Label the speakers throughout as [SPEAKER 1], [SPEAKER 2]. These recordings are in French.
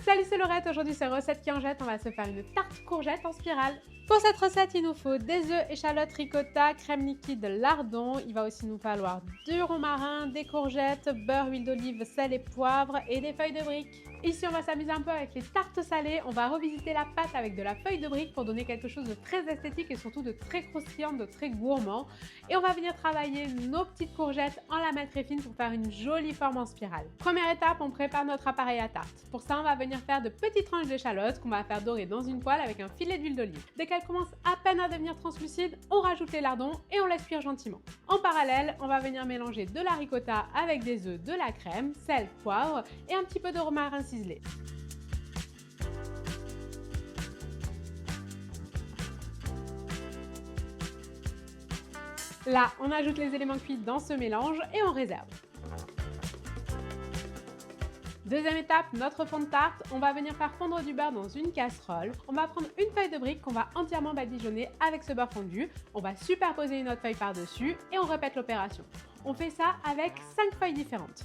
[SPEAKER 1] Salut, c'est Laurette, aujourd'hui c'est recette qui en jette, on va se faire une tarte courgette en spirale. Pour cette recette, il nous faut des œufs, échalotes, ricotta, crème liquide, lardon. Il va aussi nous falloir du romarin, des courgettes, beurre, huile d'olive, sel et poivre et des feuilles de briques. Ici, on va s'amuser un peu avec les tartes salées. On va revisiter la pâte avec de la feuille de brique pour donner quelque chose de très esthétique et surtout de très croustillant, de très gourmand. Et on va venir travailler nos petites courgettes en lamelles très fines pour faire une jolie forme en spirale. Première étape, on prépare notre appareil à tarte. Pour ça, on va venir faire de petites tranches d'échalotes qu'on va faire dorer dans une poêle avec un filet d'huile d'olive. Dès qu'elle commence à peine à devenir translucide, on rajoute les lardons et on laisse cuire gentiment. En parallèle, on va venir mélanger de la ricotta avec des œufs, de la crème, sel, poivre et un petit peu de romarin ciselé. Là, on ajoute les éléments cuits dans ce mélange et on réserve. Deuxième étape, notre fond de tarte, on va venir faire fondre du beurre dans une casserole. On va prendre une feuille de brique qu'on va entièrement badigeonner avec ce beurre fondu. On va superposer une autre feuille par-dessus et on répète l'opération. On fait ça avec 5 feuilles différentes.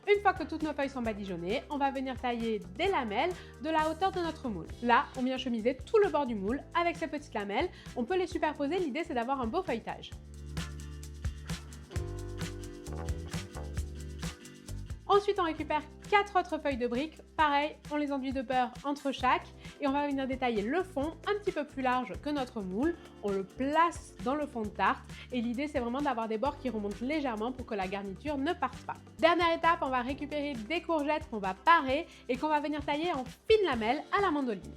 [SPEAKER 1] Une fois que toutes nos feuilles sont badigeonnées, on va venir tailler des lamelles de la hauteur de notre moule. Là, on vient chemiser tout le bord du moule avec ces petites lamelles. On peut les superposer, l'idée c'est d'avoir un beau feuilletage. Ensuite, on récupère 4 autres feuilles de briques. Pareil, on les enduit de beurre entre chaque et on va venir détailler le fond un petit peu plus large que notre moule. On le place dans le fond de tarte et l'idée c'est vraiment d'avoir des bords qui remontent légèrement pour que la garniture ne parte pas. Dernière étape, on va récupérer des courgettes qu'on va parer et qu'on va venir tailler en fines lamelles à la mandoline.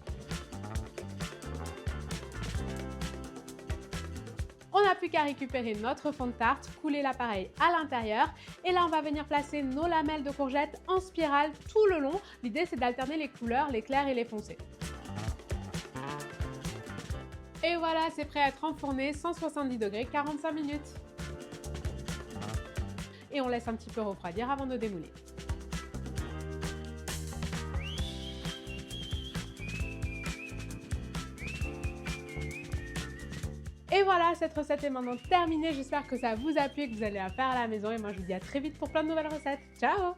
[SPEAKER 1] On n'a plus qu'à récupérer notre fond de tarte, couler l'appareil à l'intérieur et là on va venir placer nos lamelles de courgettes en spirale tout le long. L'idée c'est d'alterner les couleurs, les clairs et les foncés. Et voilà, c'est prêt à être enfourné 170 degrés 45 minutes. Et on laisse un petit peu refroidir avant de démouler. Et voilà, cette recette est maintenant terminée. J'espère que ça vous a plu et que vous allez la faire à la maison. Et moi, je vous dis à très vite pour plein de nouvelles recettes. Ciao!